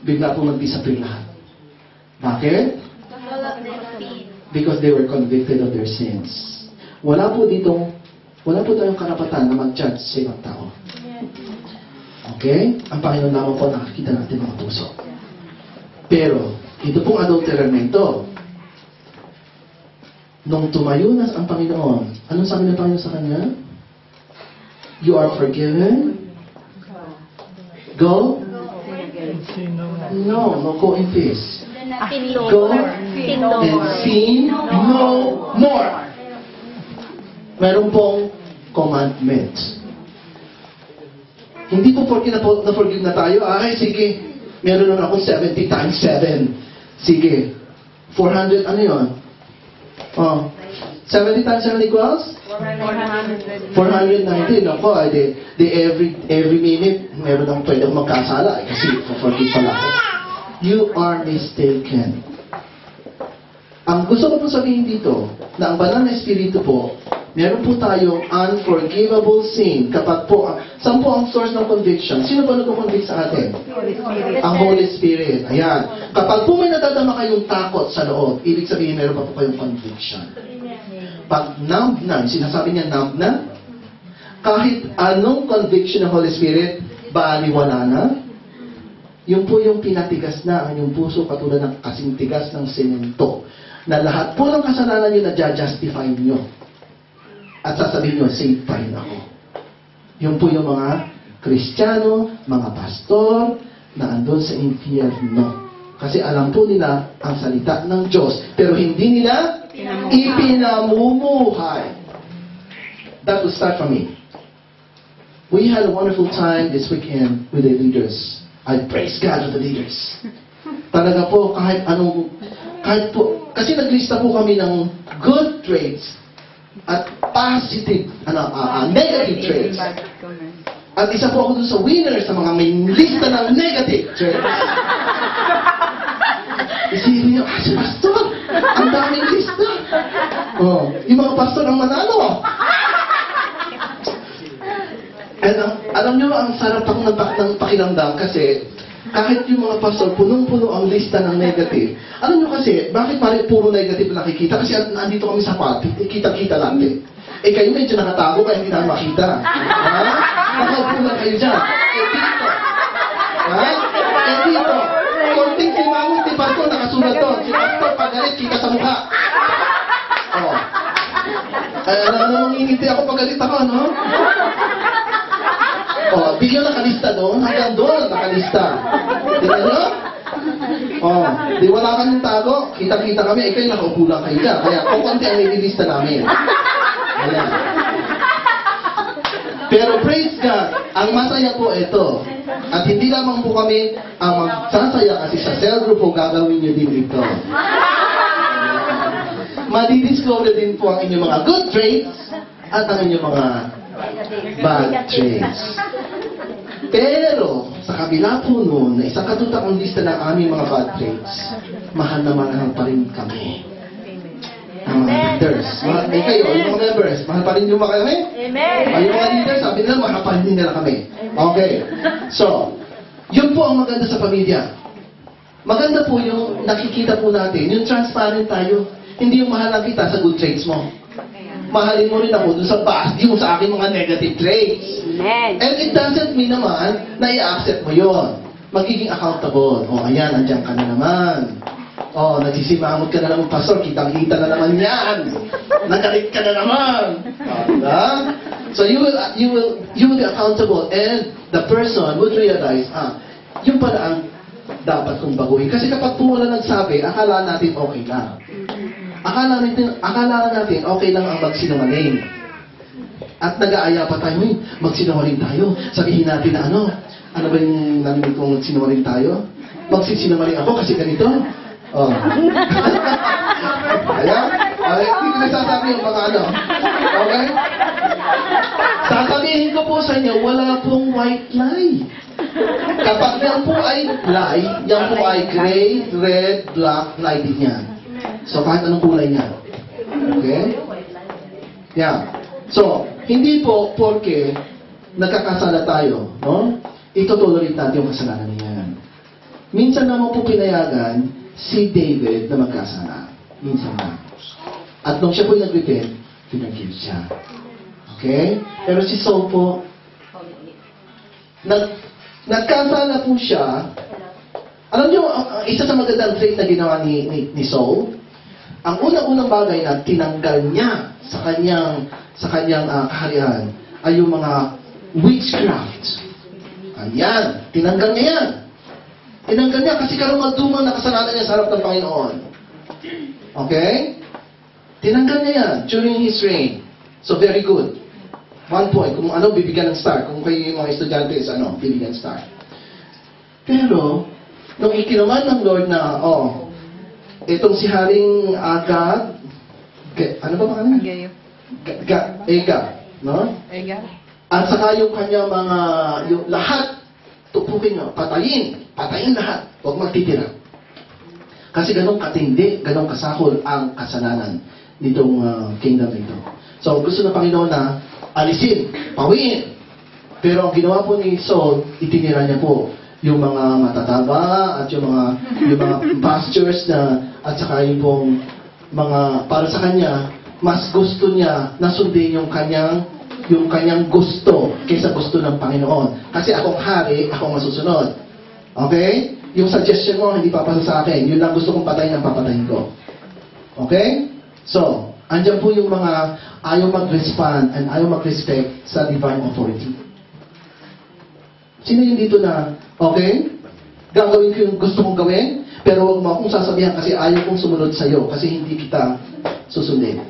bigla po mag-disappear lahat. Bakit? Because they were convicted of their sins. Wala po tayong karapatan na mag-judge sa ibang tao. Okay? Ang Panginoon naman po nakakita natin mga puso. Pero, ito pong adulterer na ito, nung tumayo na ang Panginoon, anong sabi ng Panginoon sa kanya? You are forgiven. Go? No, go in peace. Go and sin no more. Meron pong commandment. Hindi po porque na-forgive na tayo, ay sige, meron na ako 70 times 7. Sige, 400, ano yun? 70 times 7 equals? 490. Ako, every minute, meron akong pwede akong magkasala. Kasi, forgive pala ako. You are mistaken. Ang gusto ko po sabihin dito, na ang banal na espiritu po, meron po tayong unforgivable sin. Kapag po, saan po ang source ng conviction? Sino ba nag-convict sa atin? Ang Holy Spirit. Ayan. Kapag po may nadadama kayong takot sa loob, ibig sabihin meron pa po kayong conviction. Pag numb na, sinasabi niya numb na, kahit anong conviction ng Holy Spirit, baliwala na, yun po yung pinatigas na ang inyong puso katulad ng kasing tigas ng semento. Na lahat po ng kasalanan nyo na justify nyo. At sasabihin nyo, save pa rin ako. Yun po yung mga Kristiyano, mga pastor, na andun sa infierno. Kasi alam po nila ang salita ng Diyos. Pero hindi nila ipinamumuhay. That will start from me. We had a wonderful time this weekend with the leaders. I praise God for the leaders. Talaga po, kahit po, kasi naglista po kami ng good traits at positive, negative traits. At isa po ako dun sa winners sa mga may lista ng negative traits. Isipin niyo, si pastor, ang daming lista. Yung mga pastor ang manalo. And alam niyo, ang sarap ng pakiramdam kasi kahit yung mga pastor, punong-puno ang lista ng negative. Alam niyo kasi, bakit puro negative na nakikita? Kasi nandito kami sa party, kita-kita natin. Kayo medyo nakatago kaya hindi namin makita. Nakaupo lang kayo dyan. Dito. Dito. Konting simangon, si pastor, nakasulat doon. Si pastor, pagalit, kita sa mukha. Nangingiti ako pagalit ako, no? Di nyo nakalista doon, hanggang doon nakalista. Di ba nyo? Di wala kang tago, kita-kita kami, kayo nakaupo lang kayo dyan. Kaya kukunti ang nililista namin. Ayan. Pero praise God, ang masaya po ito. At hindi lamang po kami ang magsasaya kasi sa cell group po gagawin nyo din ito. Madidiscover din po ang inyong mga good traits at ang inyong mga bad traits. Pero, sa kabila po noon, na isang katutakang lista ng aming mga bad traits, mahal na mahal pa rin kami. Ang mga leaders. Kayo, yung mga members, mahal pa rin yung mga kami? Amen! Yung mga leaders, sabi nila, mahal pa rin nila kami. Okay. So, yun po ang maganda sa pamilya. Maganda po yung nakikita po natin, yung transparent tayo. Hindi yung mahal lang kita sa good traits mo. Mahalin mo rin ako dun sa past, di mo sa akin mga negative traits. Amen. And it doesn't mean naman na i-accept mo yon. Magiging accountable. Ayan, andyan ka na naman. Nagsisimamot ka na naman, pastor, kitang-kita na naman yan. Nagalit ka na naman. Diba? So you will be accountable and the person would realize, yung pala ang dapat kong baguhin. Kasi kapag po wala nagsabi, akala natin okay lang. Akala natin okay lang ang magsinungaling. At nag-aaya pa tayo, magsinungaling tayo. Sabihin natin na ano ba yung narinig kong magsinungaling tayo? Magsisinungaling ako kasi ganito. Ayan? Hindi ko nasasabi yung mga ano. Okay? Sasabihin ko po sa inyo, wala pong white lie. Kapag yan po ay lie, yan po ay gray, red, black, lie din yan. So, kahit anong kulay niya. Okay? Yeah. So, hindi po porque nagkakasala tayo, no? Itutuloy natin yung kasalanan niyan. minsan naman po pinayagan si David na magkasala. Minsan na. At nung siya po nag-repent, pinag-give siya. Okay? Pero si Saul po, nagkasala po siya. Alam niyo, isa sa magandang trait na ginawa ni Saul, ang unang-unang bagay na tinanggal niya sa kanyang kaharian ay yung mga witchcraft. Ayan, tinanggal niya yan. Tinanggal niya kasi karungadumang nakasalanan niya sa harap ng Panginoon. Okay? Tinanggal niya yan during his reign. So very good. 1 point. Kung ano, bibigyan ng star. Kung kayo yung mga estudyante is bibigyan ng star. Pero, nung ikinuman ng Lord na, itong si Haring Agag, ano ba pangalan? Ega. No? Ega. At saka yung kanya mga, yung lahat, tupukin nyo, patayin lahat, huwag magtitira. Kasi ganong katindi, ganong kasakol ang kasalanan nitong kingdom nito. So, gusto ng Panginoon na alisin, pawiin. Pero ang ginawa po ni Saul, itinira niya po yung mga matataba at yung mga pastures na at saka yung pong mga para sa kanya, mas gusto niya na sundin yung kanyang gusto kaysa gusto ng Panginoon. Kasi akong hari, akong masusunod. Okay? Yung suggestion mo, hindi papasa sa akin. Yun lang gusto kong patayin ang papatayin ko. Okay? So, andyan po yung mga ayaw mag-respond and ayaw mag-respect sa divine authority. Sino yung dito na, okay, gagawin ko yung gusto kong gawin, pero huwag mo akong sasabihan kasi ayaw kong sumunod sa'yo kasi hindi kita susundin.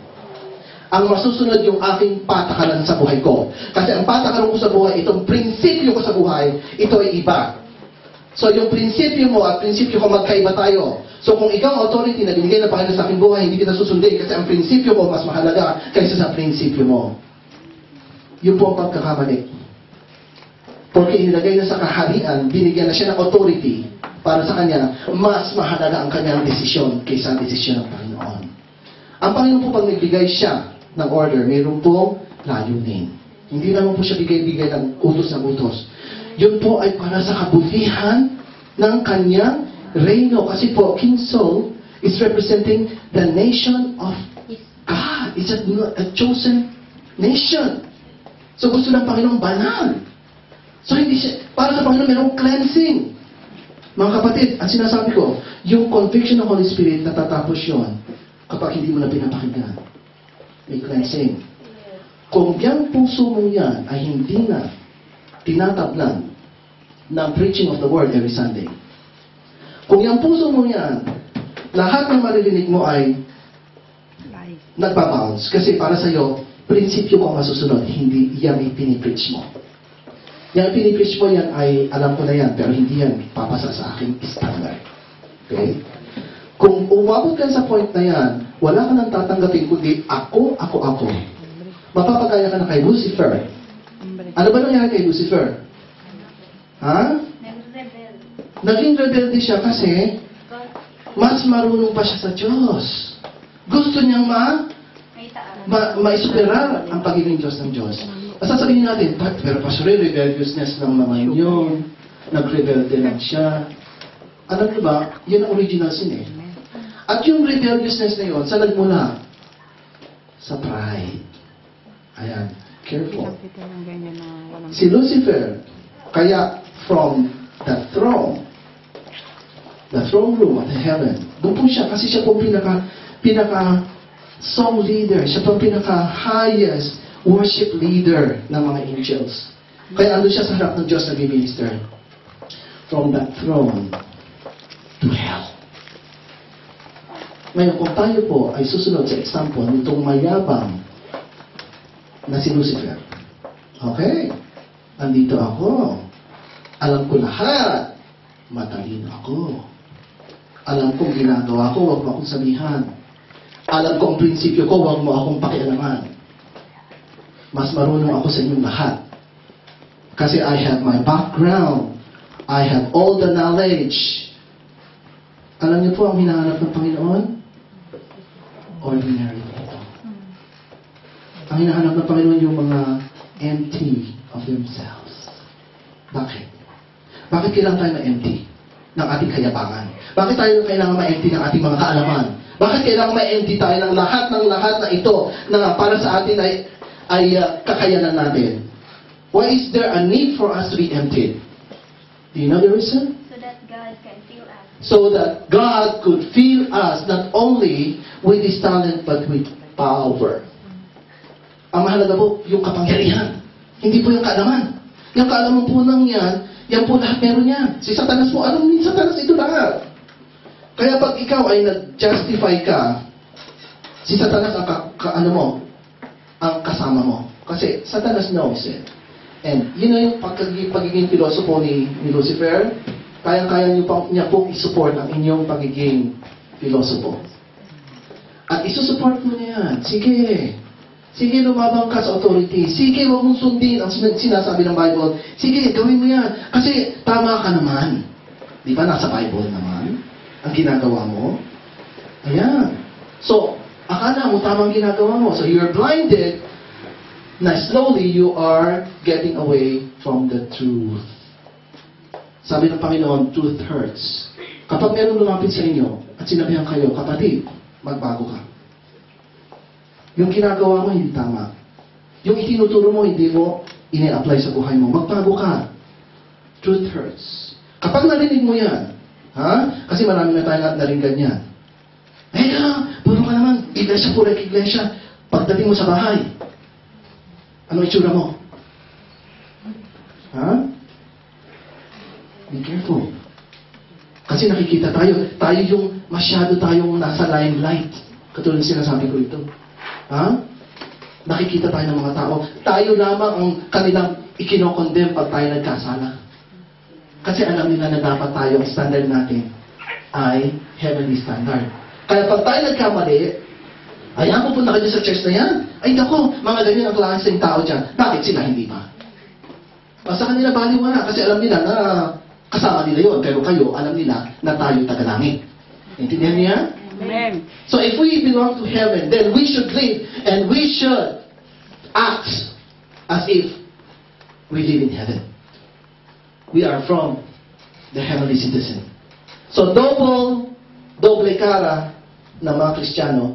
Ang masusunod yung aking patakaran sa buhay ko. Kasi ang patakaran ko sa buhay, itong prinsipyo ko sa buhay, ito ay iba. So yung prinsipyo mo at prinsipyo ko magkaiba tayo. So kung ikaw ang authority na binigay ng Panginoon sa aking buhay, hindi kita susundin kasi ang prinsipyo ko mas mahalaga kaysa sa prinsipyo mo. Yun po ang pagkakamali. Porque inilagay na sa kaharian, binigyan na siya ng authority para sa kanya, mas mahalaga ang kanyang desisyon kaysa ang desisyon ng Panginoon. Ang Panginoon po pag nagbigay siya ng order, mayroon po layunin. Hindi naman po siya bigay-bigay ng utos ng utos. Yun po ay para sa kabutihan ng kanyang reino. Kasi po, King Saul is representing the nation of God. It's a chosen nation. So gusto ng Panginoon banal. So hindi siya, para sa Panginoon mayroong cleansing. Mga kapatid, ang sinasabi ko, yung conviction ng Holy Spirit, natatapos yun kapag hindi mo na pinapakinggan. May cleansing. Kung yung puso mong yan ay hindi na tinatablan ng preaching of the word every Sunday. Kung yung puso mo yan, lahat ng maririnig mo ay nagbabounce. Kasi para sa'yo, prinsipyo ko ang masusunod, hindi yan ay pinipreach mo. Yan pinipreach mo yan ay, alam ko na yan, pero hindi yan papasa sa aking standard. Okay? Kung umabot ka sa point na yan, wala ka nang tatanggapin kundi ako. Mapapagaya ka na kay Lucifer. Ano ba nangyari kay Lucifer? Ha? Naging rebelde siya kasi mas marunong pa siya sa Diyos. Gusto niyang maisupera ang pagiging Diyos ng Diyos. Sasabihin natin, pero pastor, rebelliousness lang naman yun. Nag-rebelde lang siya. Alam niyo ba, yun ang original sin eh. At yung rebelliousness na yun, saan nagmula? Sa pride. Ayan, careful. Si Lucifer, kaya from the throne room of heaven, doon po siya, kasi siya po pinaka song leader, siya po pinaka-highest worship leader ng mga angels. Kaya ando siya sa harap ng Diyos na minister. From that throne to hell. Ngayon, kung tayo po ay susunod sa example nitong mayabang na si Lucifer. Okay, andito ako. Alam ko lahat. Matalino ako. Alam kong ginagawa ko, huwag mo akong sabihan. Alam ko ang prinsipyo ko, huwag mo akong pakialaman. Mas marunong ako sa inyong lahat. Kasi I have my background. I have all the knowledge. Alam niyo po ang hinahanap ng Panginoon? Ordinary people. Ang hinahanap ng Panginoon yung mga empty of themselves. Bakit? Bakit kailangan tayo na empty? ng ating kayabangan? Bakit tayo kailangan ma-empty ng ating mga kaalaman? Bakit kailangan ma-empty tayo ng lahat na ito na para sa atin ay kakayanan natin? Why is there a need for us to be emptied? Do you know the reason? So that God can fill us. So that God could fill us not only with His talent but with power. Ang mahalaga po, yung kapangyarihan. Hindi po yung kaalaman. Yung kaalaman po lang yan po lahat meron yan. Si Satanas po, alam ni Satanas ito lahat. Kaya pag ikaw ay nag-justify ka, si Satanas ang kasama mo. Kasi Satanas knows it. And yun na yung pagiging pilosopo ni Lucifer, kaya-kaya niya pong isupport ang inyong pagiging pilosopo. At isusupport mo niya yan. Sige, lumabang ka sa authority. Sige, huwag mong sundin ang sinasabi ng Bible. Sige, gawin mo yan. Kasi tama ka naman. Di ba? Nasa Bible naman. Ang ginagawa mo. Ayan. So, akala mo tamang ginagawa mo. So, you're blinded na slowly you are getting away from the truth. Sabi ng Panginoon, truth hurts. Kapag meron lumapit sa inyo at sinabihan kayo, kapatid, magbago ka. Yung ginagawa mo, hindi tama. Yung itinuturo mo, hindi mo ini-apply sa buhay mo. Magbago ka. Truth hurts. Kapag narinig mo yan, kasi marami na tayo naring ganyan. Puro ka naman. Iglesia, puro iglesia. Pagdating mo sa bahay, ano itsura mo? Be careful. Kasi nakikita tayo yung masyado tayong nasa limelight. Katulad ng sinasabi ko ito. Nakikita tayo ng mga tao. Tayo lamang ang kanilang ikinokondem pag tayo nagkasala. Kasi alam nila na dapat tayo, ang standard natin ay heavenly standard. Kaya pag tayo nagkamali, ayan, pupunta ka dyan sa church na yan. Ay, naku, mga ganyan ang klaseng tao dyan. Bakit sila hindi pa? Sa kanila baliwala kasi alam nila na kasama nila yun. Pero kayo, alam nila na tayo tagalangit. Intindihan niya? Amen. So if we belong to heaven, then we should live and we should act as if we live in heaven. We are from the heavenly citizen. So doble cara na mga Kristiyano